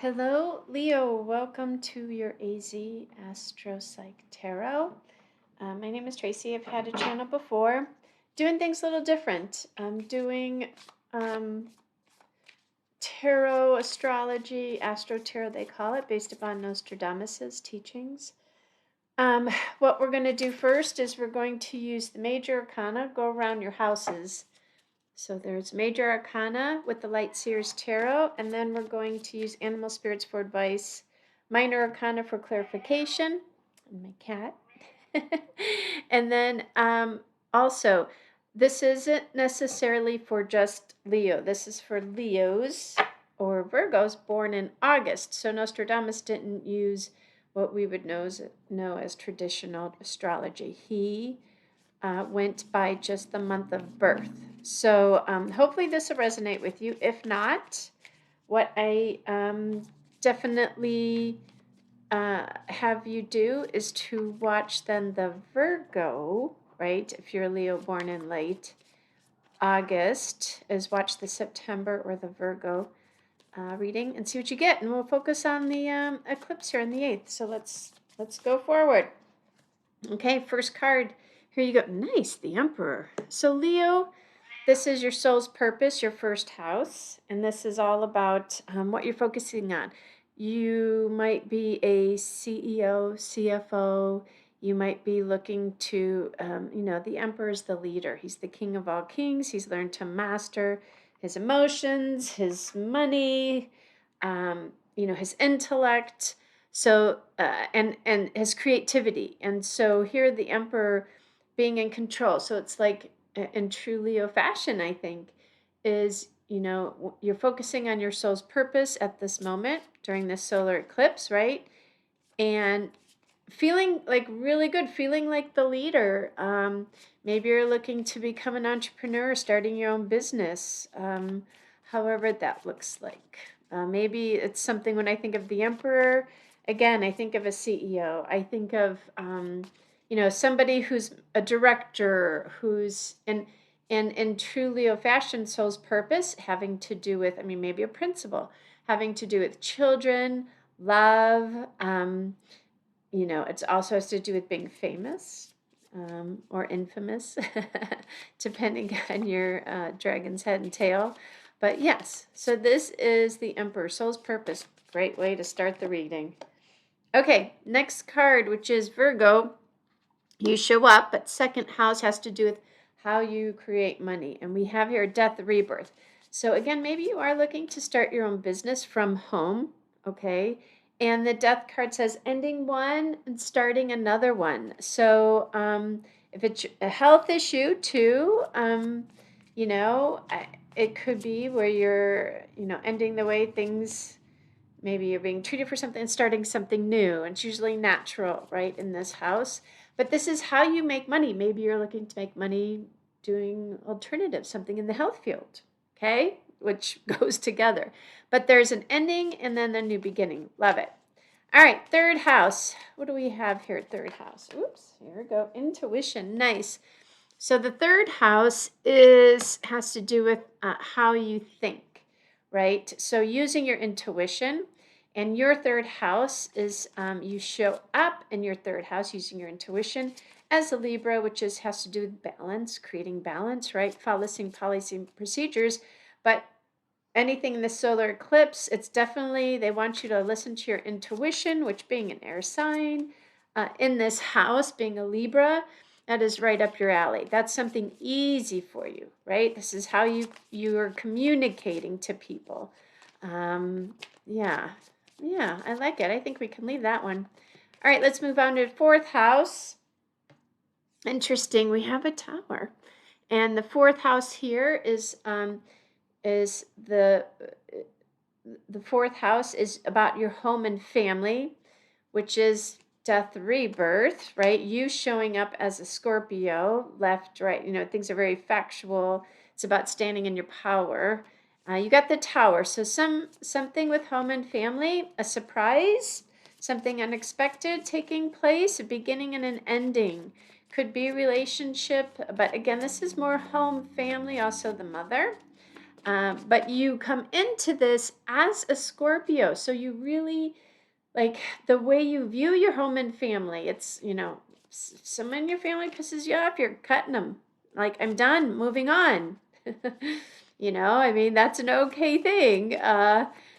Hello, Leo. Welcome to your AZastropsych Tarot. My name is Tracy. I've had a channel before, doing things a little different. I'm doing tarot, astrology, astro tarot, they call it, based upon Nostradamus's teachings. What we're going to do first is we're going to use the major arcana, go around your houses. So there's major arcana with the light seers tarot, and then we're going to use animal spirits for advice, minor arcana for clarification, and my cat. And then also, this isn't necessarily for just Leo. This is for Leos or Virgos born in August. So Nostradamus didn't use what we would know as traditional astrology. He went by just the month of birth. So hopefully this will resonate with you. If not, what I definitely have you do is to watch then the Virgo, right? If you're a Leo born in late August, is watch the September or the Virgo reading and see what you get. And we'll focus on the eclipse here on the 8th. So let's go forward. Okay, first card. Here you go. Nice, the Emperor. So Leo, this is your soul's purpose, your first house, and this is all about what you're focusing on. You might be a CEO, CFO. You might be looking to, the Emperor is the leader. He's the king of all kings. He's learned to master his emotions, his money, his intellect. So, and his creativity. And so here the Emperor being in control. So it's like in true Leo fashion, I think, is, you're focusing on your soul's purpose at this moment during this solar eclipse, right? And feeling like really good, feeling like the leader. Maybe you're looking to become an entrepreneur, starting your own business, however that looks like. Maybe it's something when I think of the Emperor, again, I think of a CEO. I think of, somebody who's a director, who's in true Leo fashion, soul's purpose, having to do with, maybe a principal, having to do with children, love. It also has to do with being famous or infamous, depending on your dragon's head and tail. But yes, so this is the Emperor, soul's purpose. Great way to start the reading. Okay, next card, which is Virgo. You show up, but second house has to do with how you create money. And we have here death, rebirth. So again, maybe you are looking to start your own business from home, okay? And the death card says ending one and starting another one. So if it's a health issue too, it could be where you're, ending the way things, maybe you're being treated for something and starting something new. And it's usually natural, right, in this house. But this is how you make money. Maybe you're looking to make money doing alternatives, something in the health field, okay, which goes together. But there's an ending and then a new beginning. Love it. All right, third house. What do we have here? Third house. Oops, here we go. Intuition. Nice. So the third house has to do with how you think, right? So using your intuition. And your third house is you show up in your third house using your intuition as a Libra, which has to do with balance, creating balance, right? Following policy and procedures. But anything in the solar eclipse, it's definitely, they want you to listen to your intuition, which being an air sign, in this house, being a Libra, that is right up your alley. That's something easy for you, right? This is how you are communicating to people. Yeah, I like it. I think we can leave that one. All right, let's move on to fourth house. Interesting, we have a tower. And the fourth house here is the fourth house is about your home and family, which is death, rebirth, right? You showing up as a Scorpio, left, right, things are very factual. It's about standing in your power. You got the tower, so something with home and family, a surprise, something unexpected taking place, a beginning and an ending. Could be relationship, but again, this is more home, family, also the mother. But you come into this as a Scorpio. So you really, like, the way you view your home and family, it's, someone in your family pisses you off, you're cutting them. Like, I'm done, moving on. I mean, that's an okay thing.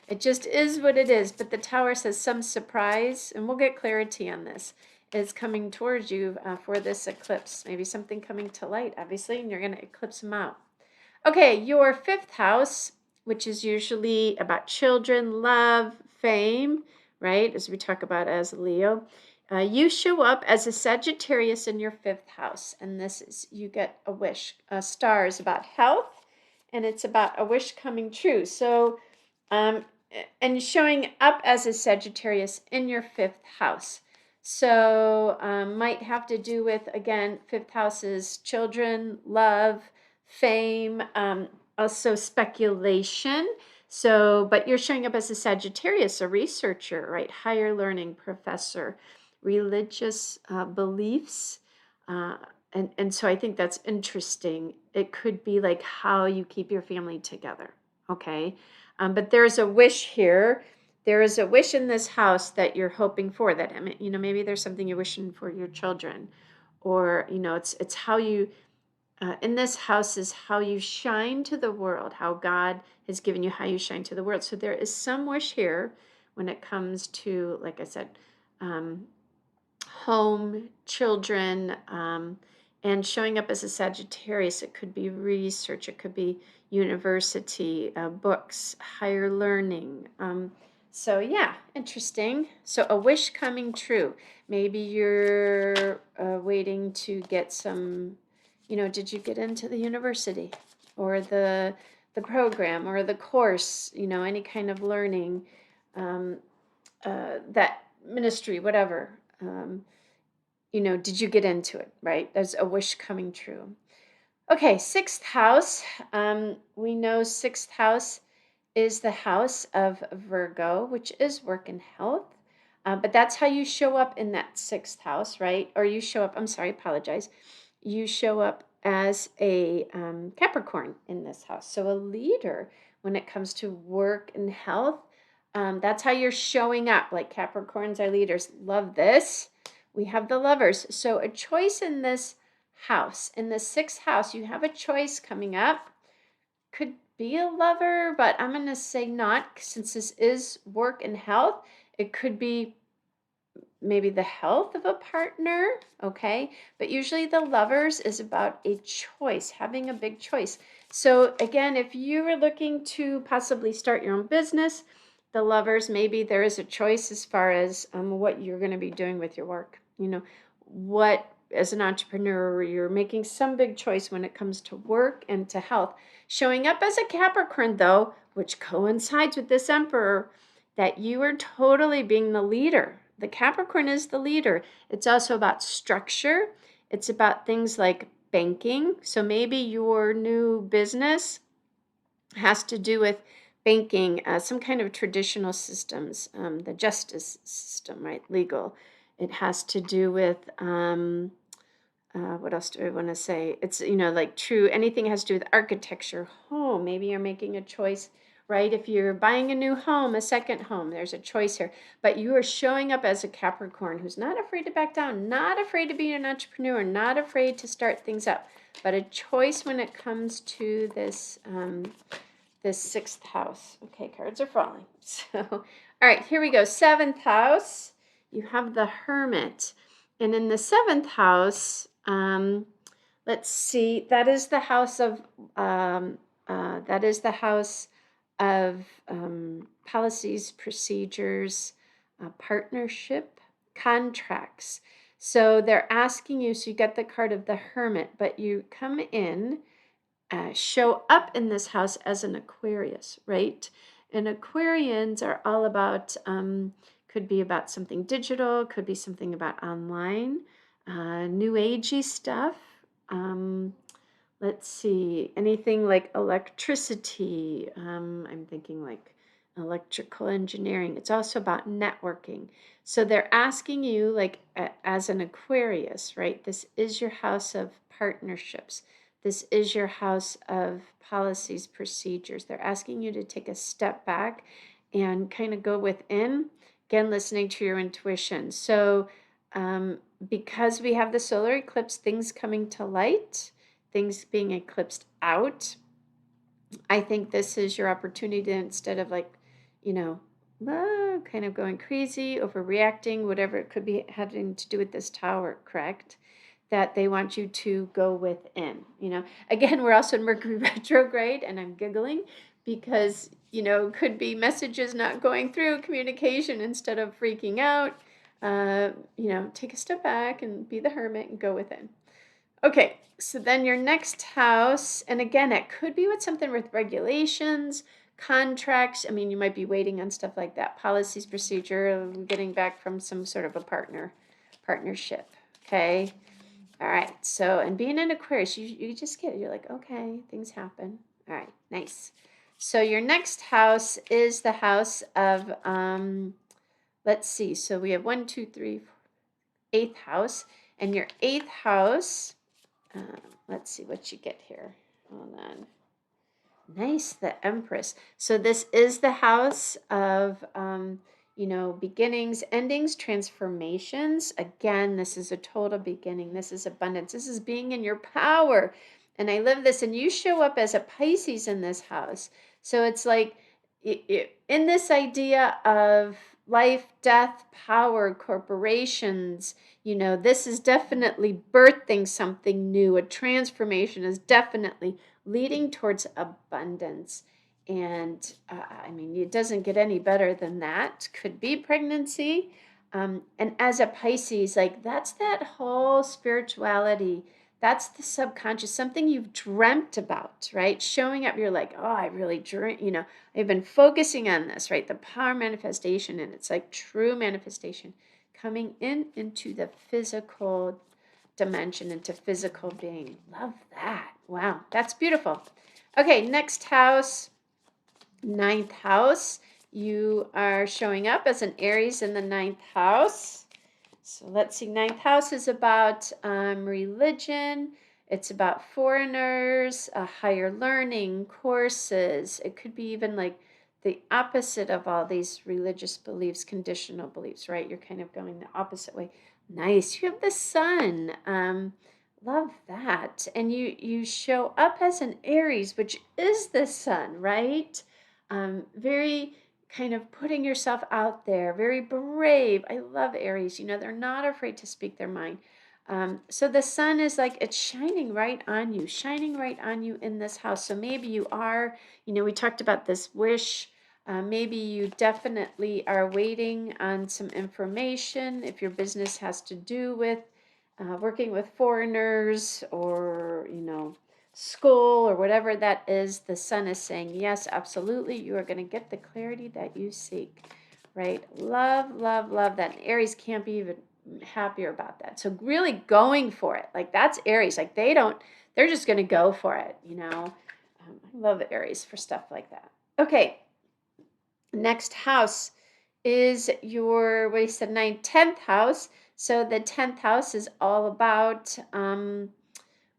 It just is what it is. But the Tower says some surprise, and we'll get clarity on this, is coming towards you for this eclipse. Maybe something coming to light, obviously, and you're going to eclipse them out. Okay, your fifth house, which is usually about children, love, fame, right? As we talk about as Leo. You show up as a Sagittarius in your fifth house, and this is, you get a wish. Star is about health, and it's about a wish coming true. So, and showing up as a Sagittarius in your fifth house. So, might have to do with, again, fifth house is children, love, fame, also speculation. So, but you're showing up as a Sagittarius, a researcher, right? Higher learning professor, religious beliefs. And so I think that's interesting. It could be like how you keep your family together, okay? But there's a wish here. There is a wish in this house that you're hoping for. That, maybe there's something you're wishing for your children, or it's how you. In this house is how you shine to the world, how God has given you how you shine to the world. So there is some wish here when it comes to, like I said, home, children, and showing up as a Sagittarius. It could be research, it could be university, books, higher learning. So yeah, interesting. So a wish coming true. Maybe you're waiting to get some, did you get into the university or the program or the course, any kind of learning, that ministry, whatever. Did you get into it, right? There's a wish coming true. Okay, sixth house. We know sixth house is the house of Virgo, which is work and health. But that's how you show up in that sixth house, right? Or you show up, I'm sorry, apologize. You show up as a Capricorn in this house. So a leader when it comes to work and health. That's how you're showing up. Like Capricorns are leaders. Love this. We have the Lovers. So a choice in this house, in the sixth house, you have a choice coming up. Could be a lover, but I'm going to say not, since this is work and health. It could be maybe the health of a partner, okay? But usually the Lovers is about a choice, having a big choice. So again, if you were looking to possibly start your own business, the Lovers, maybe there is a choice as far as what you're going to be doing with your work. What, as an entrepreneur, you're making some big choice when it comes to work and to health. Showing up as a Capricorn, though, which coincides with this Emperor, that you are totally being the leader. The Capricorn is the leader. It's also about structure. It's about things like banking. So maybe your new business has to do with banking, some kind of traditional systems, the justice system, right? Legal. It has to do with, what else do I want to say? It's, like true, anything has to do with architecture, home. Maybe you're making a choice, right? If you're buying a new home, a second home, there's a choice here. But you are showing up as a Capricorn who's not afraid to back down, not afraid to be an entrepreneur, not afraid to start things up, but a choice when it comes to this this sixth house. Okay, cards are falling. So, all right, here we go. Seventh house, you have the Hermit. And in the seventh house, let's see, that is the house of policies, procedures, partnership, contracts. So they're asking you, so you get the card of the Hermit, but you come in, show up in this house as an Aquarius, right? And Aquarians are all about, could be about something digital, could be something about online, new agey stuff. Let's see, anything like electricity. I'm thinking like electrical engineering. It's also about networking. So they're asking you, like, as an Aquarius, right? This is your house of partnerships. This is your house of policies, procedures. They're asking you to take a step back and kind of go within, again, listening to your intuition. So because we have the solar eclipse, things coming to light, things being eclipsed out, I think this is your opportunity to, instead of like, you know, kind of going crazy, overreacting, whatever it could be having to do with this tower, correct? That they want you to go within, Again, we're also in Mercury retrograde, and I'm giggling because, could be messages not going through, communication, instead of freaking out, take a step back and be the hermit and go within. Okay, so then your next house, and again, it could be with something with regulations, contracts. I mean, you might be waiting on stuff like that, policies, procedure, getting back from some sort of a partnership. Okay. All right. So, and being in Aquarius, you just get it. You're like, okay, things happen. All right. Nice. So your next house is the house of, let's see. So we have 1, 2, 3, 4, eighth house, and your eighth house. Let's see what you get here. Hold on. Nice, the Empress. So this is the house of, beginnings, endings, transformations. Again, this is a total beginning. This is abundance. This is being in your power. And I live this, and you show up as a Pisces in this house. So it's like in this idea of life, death, power, corporations, this is definitely birthing something new. A transformation is definitely leading towards abundance. And it doesn't get any better than that. Could be pregnancy. And as a Pisces, like that's that whole spirituality. That's the subconscious, something you've dreamt about, right? Showing up, you're like, oh, I really dream, I've been focusing on this, right? The power manifestation, and it's like true manifestation coming into the physical dimension, into physical being. Love that. Wow, that's beautiful. Okay, next house, ninth house. You are showing up as an Aries in the ninth house. So let's see, ninth house is about religion. It's about foreigners, higher learning, courses. It could be even like the opposite of all these religious beliefs, conditional beliefs, right? You're kind of going the opposite way. Nice. You have the sun. Love that. And you show up as an Aries, which is the sun, right? Very kind of putting yourself out there, very brave. I love Aries. They're not afraid to speak their mind. So the sun is like, it's shining right on you in this house. So maybe you are, we talked about this wish. Maybe you definitely are waiting on some information if your business has to do with working with foreigners or, school or whatever that is. The sun is saying, yes, absolutely. You are going to get the clarity that you seek, right? Love, love, love that. And Aries can't be even happier about that. So really going for it. Like that's Aries. Like they're just going to go for it. I love Aries for stuff like that. Okay. Next house is your, what you said, 9th, 10th house. So the 10th house is all about,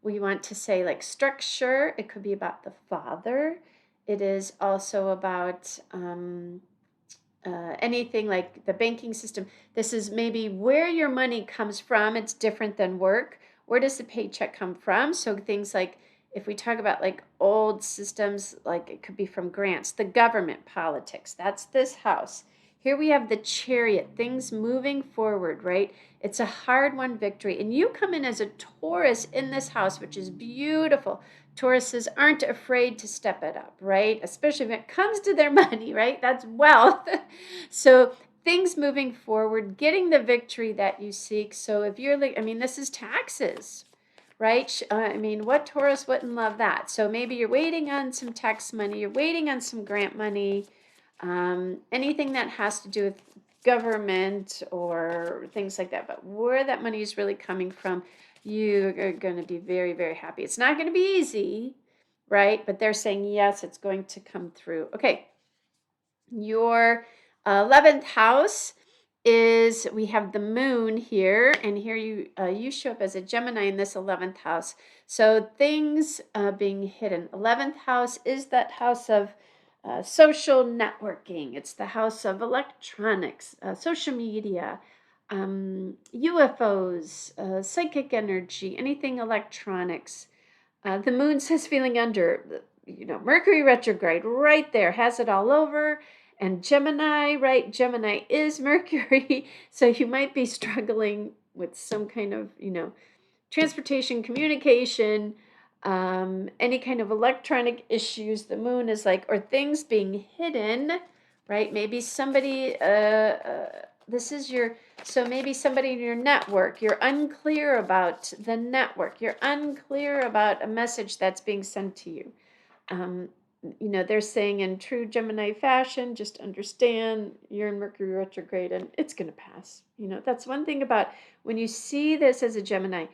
we want to say like structure. It could be about the father. It is also about anything like the banking system. This is maybe where your money comes from. It's different than work. Where does the paycheck come from? So things like, if we talk about like old systems, like it could be from grants, the government, politics, that's this house. Here we have the Chariot, things moving forward, right? It's a hard-won victory. And you come in as a Taurus in this house, which is beautiful. Tauruses aren't afraid to step it up, right? Especially when it comes to their money, right? That's wealth. So things moving forward, getting the victory that you seek. So if you're like, this is taxes, right? What Taurus wouldn't love that? So maybe you're waiting on some tax money, you're waiting on some grant money, anything that has to do with government or things like that. But where that money is really coming from, you are going to be very, very happy. It's not going to be easy, right? But they're saying, yes, it's going to come through. Okay. Your 11th house is, we have the moon here, and here you show up as a Gemini in this 11th house. So things being hidden. 11th house is that house of social networking. It's the house of electronics, social media, UFOs, psychic energy, anything electronics. The moon says feeling under, Mercury retrograde right there, has it all over. And Gemini, right? Gemini is Mercury. So you might be struggling with some kind of, transportation, communication, any kind of electronic issues. The moon is like, or things being hidden, right? Maybe somebody, this is your, so maybe somebody in your network, you're unclear about the network, you're unclear about a message that's being sent to you. They're saying in true Gemini fashion, just understand you're in Mercury retrograde and it's going to pass. That's one thing about when you see this as a Gemini,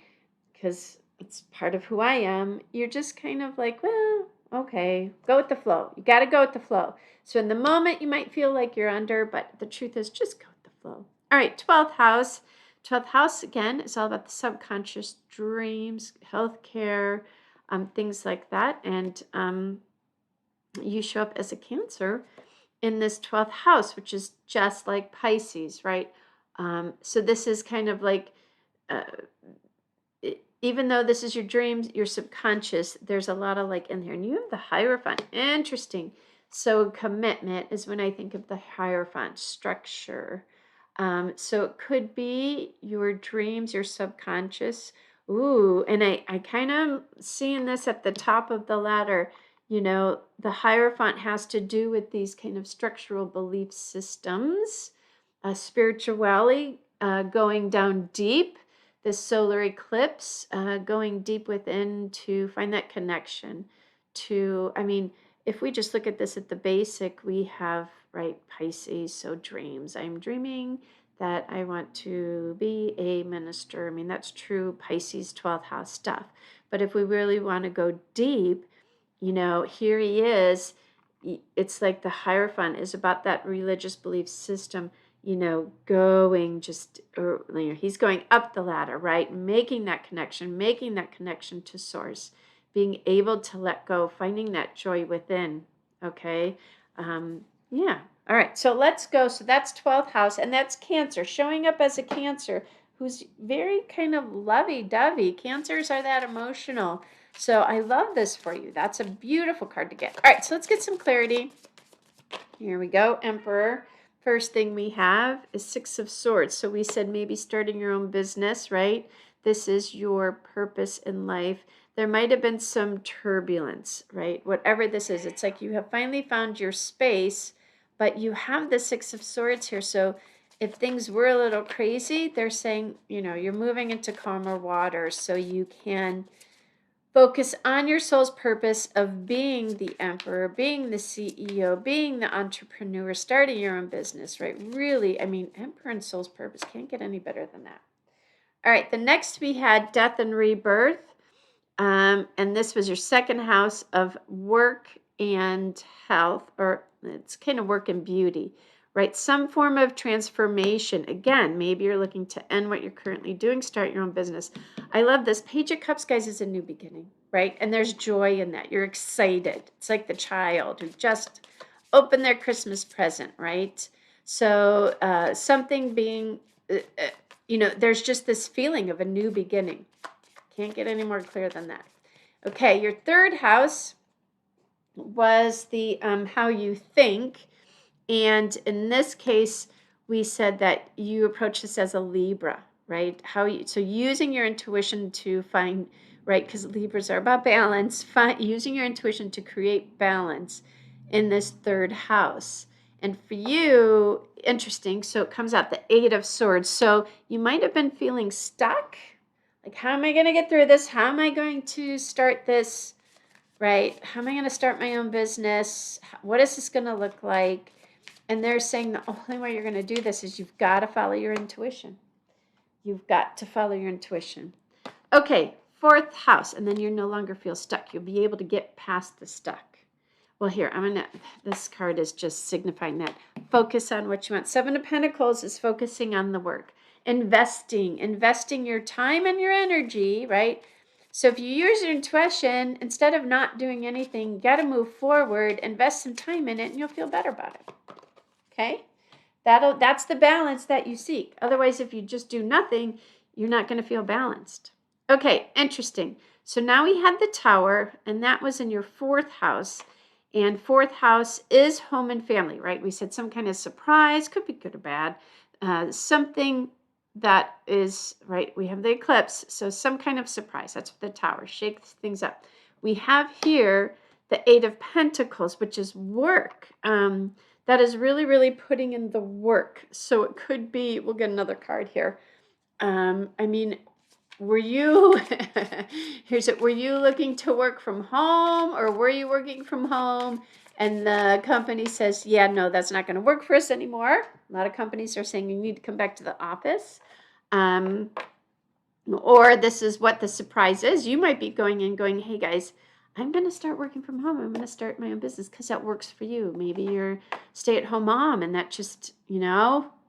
because it's part of who I am, you're just kind of like, well, okay, go with the flow. You got to go with the flow. So in the moment, you might feel like you're under, but the truth is just go with the flow. All right, 12th house. 12th house, again, is all about the subconscious, dreams, healthcare, things like that. And you show up as a Cancer in this 12th house, which is just like Pisces, right? So this is kind of like, even though this is your dreams, your subconscious, there's a lot of like in there. And you have the Hierophant. Interesting. So commitment is when I think of the Hierophant structure. So it could be your dreams, your subconscious. Ooh, and I kind of seeing this at the top of the ladder. The Hierophant has to do with these kind of structural belief systems, spirituality, going down deep, this solar eclipse, going deep within to find that connection to, if we just look at this at the basic, we have, right, Pisces, so dreams. I'm dreaming that I want to be a minister. That's true Pisces 12th house stuff. But if we really want to go deep, here he is. It's like the Hierophant is about that religious belief system, going he's going up the ladder, right? Making that connection to source, being able to let go, finding that joy within. Okay. Yeah. All right. So let's go. So that's 12th house, and that's Cancer, showing up as a Cancer who's very kind of lovey-dovey. Cancers are that emotional. So I love this for you. That's a beautiful card to get. All right, so let's get some clarity. Here we go, Emperor. First thing we have is Six of Swords. So we said maybe starting your own business, right? This is your purpose in life. There might have been some turbulence, right? Whatever this is, it's like you have finally found your space, but you have the Six of Swords here. So if things were a little crazy, they're saying, you're moving into calmer waters so you can focus on your soul's purpose of being the emperor, being the CEO, being the entrepreneur, starting your own business, right? Really, emperor and soul's purpose can't get any better than that. All right, the next we had death and rebirth. And this was your second house of work and health, or it's kind of work and beauty, right? Some form of transformation. Again, maybe you're looking to end what you're currently doing, start your own business. I love this. Page of Cups, guys, is a new beginning, right? And there's joy in that. You're excited. It's like the child who just opened their Christmas present, right? So something being, there's just this feeling of a new beginning. Can't get any more clear than that. Okay, your third house was the how you think. And in this case, we said that you approach this as a Libra, right? So using your intuition to find, right, because Libras are about balance, using your intuition to create balance in this third house. And for you, interesting, so it comes out the Eight of Swords. So you might have been feeling stuck. Like, how am I going to get through this? How am I going to start this, right? How am I going to start my own business? What is this going to look like? And they're saying the only way you're going to do this is you've got to follow your intuition. You've got to follow your intuition. Okay, fourth house, and then you no longer feel stuck. You'll be able to get past the stuck. Well, here, this card is just signifying that. Focus on what you want. Seven of Pentacles is focusing on the work. Investing your time and your energy, right? So if you use your intuition, instead of not doing anything, you got to move forward, invest some time in it, and you'll feel better about it. Okay? That's the balance that you seek. Otherwise, if you just do nothing, you're not going to feel balanced. Okay, interesting. So now we had the Tower, and that was in your 4th house. And 4th house is home and family, right? We said some kind of surprise, could be good or bad. Something that is, right, we have the eclipse. So some kind of surprise. That's what the Tower shakes things up. We have here the 8 of Pentacles, which is work. That is really, really putting in the work. So it could be, we'll get another card here. I mean, were you, were you looking to work from home, or were you working from home and the company says, yeah, no, that's not going to work for us anymore. A lot of companies are saying you need to come back to the office. Or this is what the surprise is. You might be going in going, hey guys, I'm going to start working from home. I'm going to start my own business because that works for you. Maybe you're a stay-at-home mom and that just,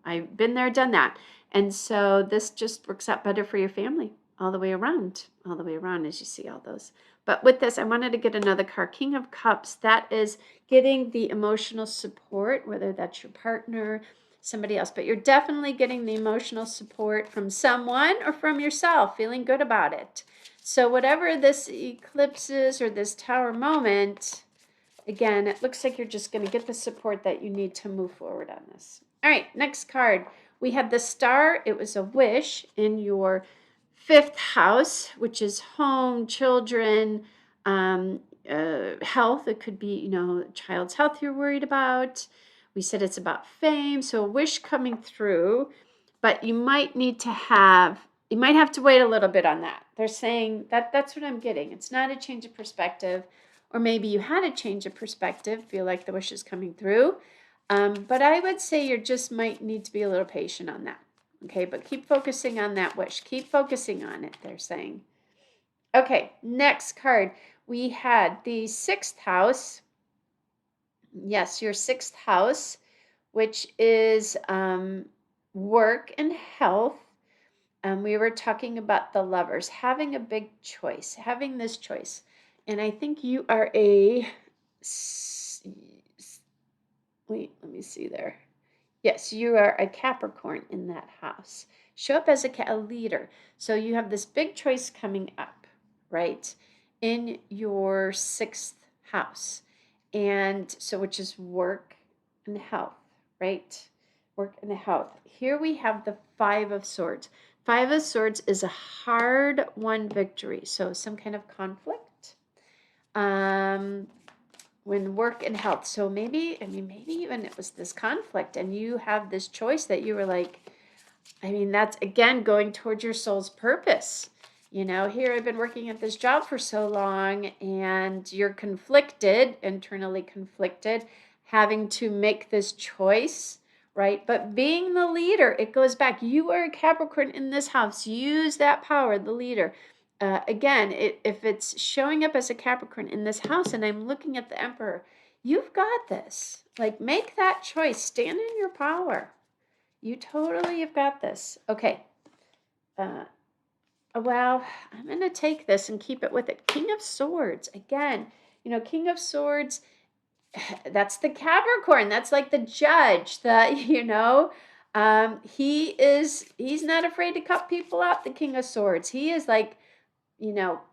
I've been there, done that. And so this just works out better for your family all the way around as you see all those. But with this, I wanted to get another card, King of Cups. That is getting the emotional support, whether that's your partner, somebody else, but you're definitely getting the emotional support from someone or from yourself, feeling good about it. So whatever this eclipse is or this Tower moment, again, it looks like you're just going to get the support that you need to move forward on this. All right, next card. We had the Star. It was a wish in your 5th house, which is home, children, health. It could be, child's health you're worried about. We said it's about fame, so a wish coming through, but you might have to wait a little bit on that. They're saying that's what I'm getting. It's not a change of perspective, or maybe you had a change of perspective, feel like the wish is coming through. But I would say you just might need to be a little patient on that. Okay, but keep focusing on that wish. Keep focusing on it, they're saying. Okay, next card. We had the 6th house. Yes, your 6th house, which is work and health. We were talking about the Lovers, having a big choice, having this choice. And I think you are wait, let me see there. Yes, you are a Capricorn in that house. Show up as a leader. So you have this big choice coming up, right, in your 6th house. And so, which is work and health, right? Work and health. Here we have the 5 of Swords. 5 of Swords is a hard-won victory. So some kind of conflict. When work and health. So maybe even it was this conflict and you have this choice that you were like, that's again going towards your soul's purpose. Here I've been working at this job for so long and you're conflicted, internally conflicted, having to make this choice, right? But being the leader, it goes back. You are a Capricorn in this house. Use that power, the leader. Again, if it's showing up as a Capricorn in this house and I'm looking at the Emperor, you've got this. Like, make that choice. Stand in your power. You totally have got this. Okay. Well, I'm going to take this and keep it with it. King of Swords. Again, King of Swords, that's the Capricorn. That's like the judge. He's not afraid to cut people out, the King of Swords. He is like,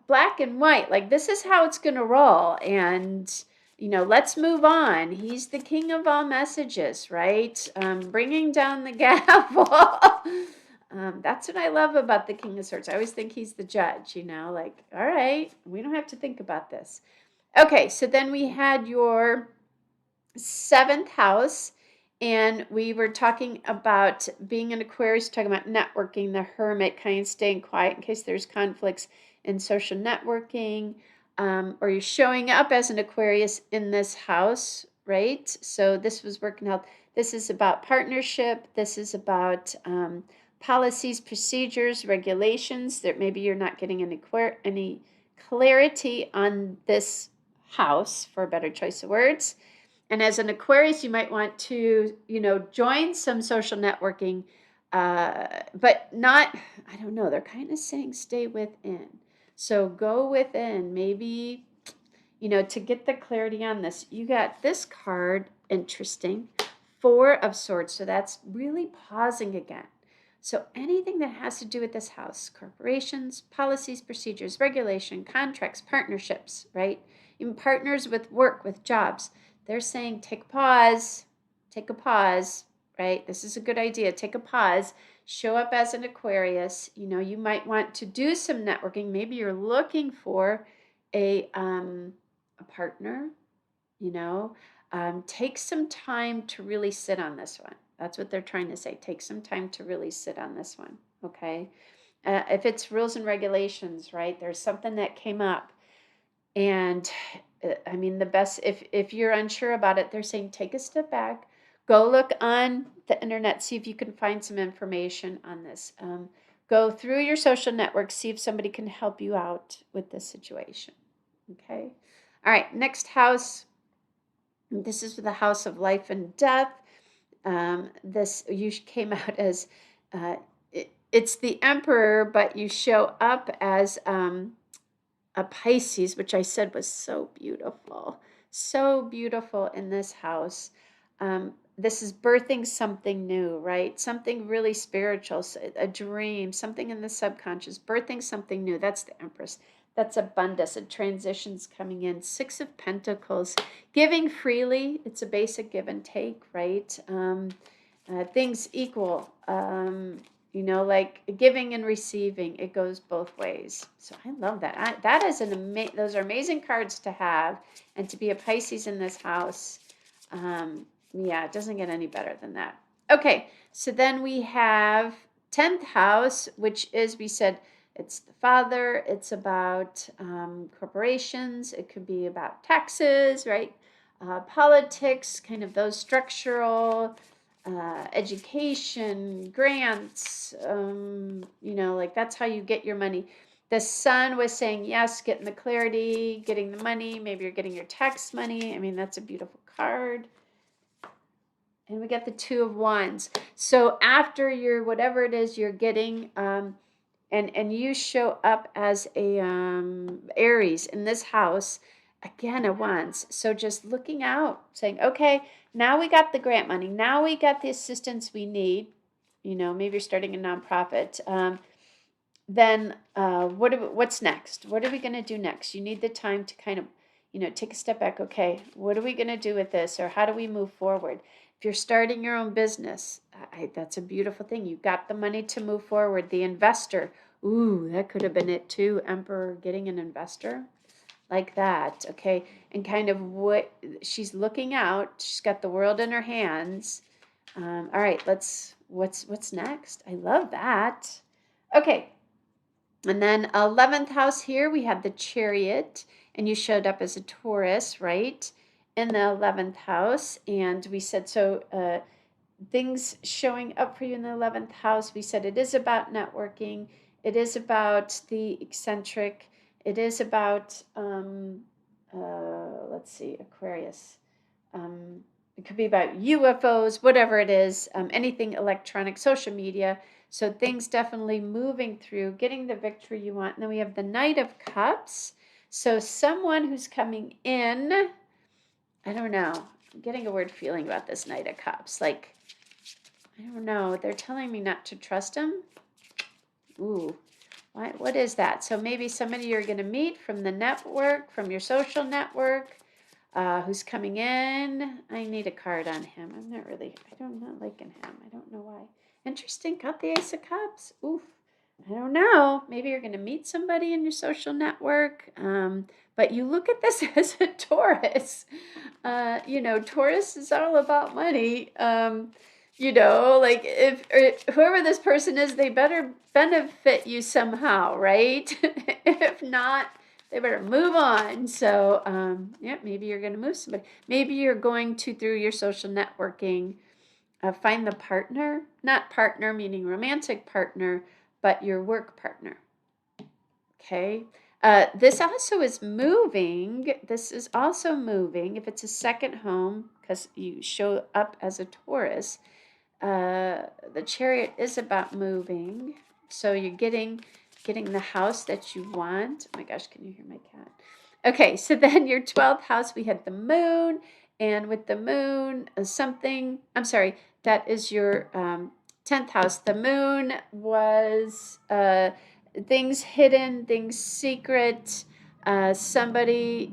black and white, like this is how it's going to roll. And, let's move on. He's the king of all messages, right? Bringing down the gavel. That's what I love about the King of Swords. I always think he's the judge, like, all right, we don't have to think about this. Okay, so then we had your 7th house, and we were talking about being an Aquarius, talking about networking, the Hermit, kind of staying quiet in case there's conflicts in social networking, or you're showing up as an Aquarius in this house, right? So this was working health. This is about partnership. This is about policies, procedures, regulations. That maybe you're not getting any clarity on this house, for a better choice of words. And as an Aquarius, you might want to, join some social networking, but not, I don't know, they're kind of saying stay within. So go within, maybe, to get the clarity on this. You got this card, interesting, Four of Swords. So that's really pausing again. So anything that has to do with this house, corporations, policies, procedures, regulation, contracts, partnerships, right? Even partners with work, with jobs, they're saying take a pause, right? This is a good idea. Take a pause. Show up as an Aquarius. You might want to do some networking. Maybe you're looking for a partner, you know. Take some time to really sit on this one. That's what they're trying to say. Take some time to really sit on this one, okay? If it's rules and regulations, right, there's something that came up. And I mean, the best, if you're unsure about it, they're saying take a step back, go look on the internet, see if you can find some information on this. Go through your social network, see if somebody can help you out with this situation, okay? All right, next house. This is the house of life and death. This you came out as it's the Emperor, but you show up as a Pisces, which I said was so beautiful in this house. This is birthing something new, right? Something really spiritual, a dream, something in the subconscious, birthing something new. That's the Empress. That's abundance, a transition's coming in. Six of Pentacles, giving freely. It's a basic give and take, right? Things equal. Like giving and receiving, it goes both ways. So I love that. That is those are amazing cards to have, and to be a Pisces in this house. Yeah, it doesn't get any better than that. Okay, so then we have 10th house, which is, we said, it's the father. It's about corporations. It could be about taxes, right? Politics, kind of those structural, education, grants, like that's how you get your money. The Sun was saying, yes, getting the clarity, getting the money. Maybe you're getting your tax money. I mean, that's a beautiful card. And we got the Two of Wands. So after your, whatever it is you're getting, and you show up as a Aries in this house, again, a Wands. So just looking out, saying, okay, now we got the grant money. Now we got the assistance we need. Maybe you're starting a nonprofit. Then what's next? What are we going to do next? You need the time to kind of, take a step back. Okay, what are we going to do with this? Or how do we move forward? If you're starting your own business, that's a beautiful thing. You got the money to move forward. The investor, ooh, that could have been it too. Emperor getting an investor like that, okay? And kind of what she's looking out. She's got the world in her hands. All right, what's next? I love that. Okay, and then 11th house here, we have the Chariot, and you showed up as a Taurus, right? In the 11th house, and we said, so things showing up for you in the 11th house, we said it is about networking, it is about the eccentric, it is about, let's see, Aquarius. It could be about UFOs, whatever it is, anything electronic, social media. So things definitely moving through, getting the victory you want. And then we have the Knight of Cups. So someone who's coming in, I don't know, I'm getting a weird feeling about this Knight of Cups. Like, I don't know, they're telling me not to trust him. Ooh, what is that? So maybe somebody you're going to meet from the network, from your social network, who's coming in. I need a card on him. I'm not liking him. I don't know why. Interesting. Got the Ace of Cups. Oof. I don't know. Maybe you're going to meet somebody in your social network. But you look at this as a Taurus. Taurus is all about money. Like if whoever this person is, they better benefit you somehow, right? If not, they better move on. So, maybe you're going to move somebody. Maybe you're going to, through your social networking, find the partner, not partner meaning romantic partner, but your work partner. Okay. This also is moving. This is also moving. If it's a second home, because you show up as a Taurus, the Chariot is about moving. So you're getting getting the house that you want. Oh my gosh, can you hear my cat? Okay, so then your 12th house, we had the moon, and with the moon, that is your 10th house. The moon was things hidden, things secret, somebody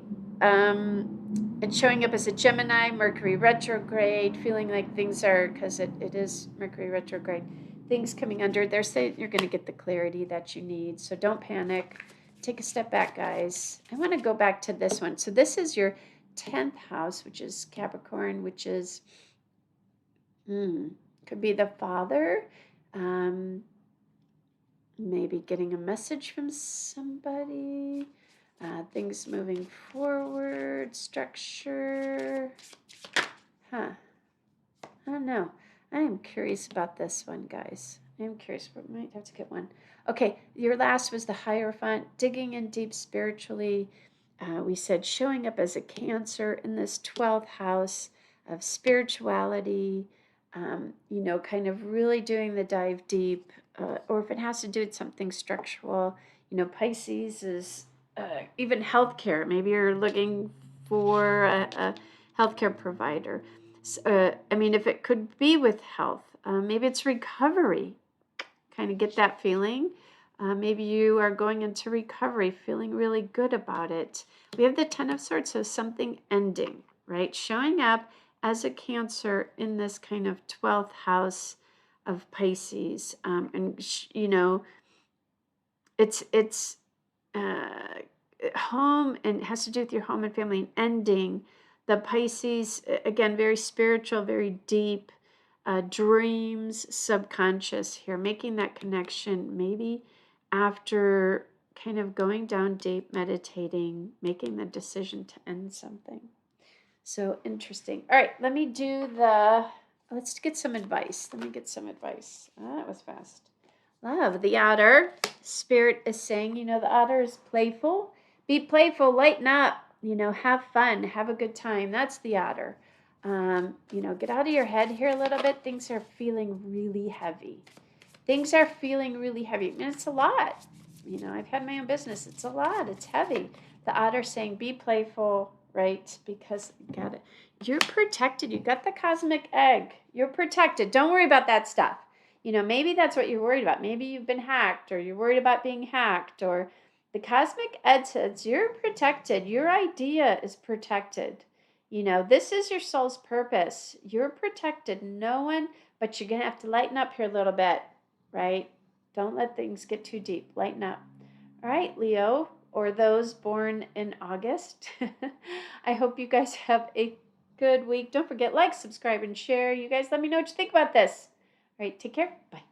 it's showing up as a Gemini, Mercury retrograde, feeling like things are, because it is Mercury retrograde, things coming under. They're saying you're going to get the clarity that you need. So don't panic. Take a step back, guys. I want to go back to this one. So this is your 10th house, which is Capricorn, which is, could be the father. Maybe getting a message from somebody. Things moving forward, structure. I don't know. I am curious about this one, guys. I am curious. We might have to get one. Okay, your last was the Hierophant, digging in deep spiritually. We said showing up as a Cancer in this 12th house of spirituality, kind of really doing the dive deep, or if it has to do with something structural, Pisces is even healthcare. Maybe you're looking for a healthcare provider. If it could be with health, maybe it's recovery. Kind of get that feeling. Maybe you are going into recovery, feeling really good about it. We have the 10 of Swords, so something ending, right? Showing up as a Cancer in this kind of 12th house of Pisces. It's home, and it has to do with your home and family, and ending. The Pisces, again, very spiritual, very deep, dreams, subconscious here, making that connection maybe after kind of going down deep, meditating, making the decision to end something. So interesting. All right, let's get some advice. Let me get some advice. That was fast. Love, the otter. Spirit is saying, the otter is playful. Be playful, lighten up, have fun, have a good time. That's the otter. Get out of your head here a little bit. Things are feeling really heavy. It's a lot. I've had my own business. It's a lot. It's heavy. The otter saying, be playful, right? Because you're protected. You got the cosmic egg. You're protected. Don't worry about that stuff. Maybe that's what you're worried about. Maybe you've been hacked, or you're worried about being hacked, or the cosmic egg says you're protected. Your idea is protected. This is your soul's purpose. You're protected. No one, but you're going to have to lighten up here a little bit, right? Don't let things get too deep. Lighten up. All right, Leo, or those born in August. I hope you guys have a good week. Don't forget, like, subscribe, and share. You guys let me know what you think about this. All right, take care. Bye.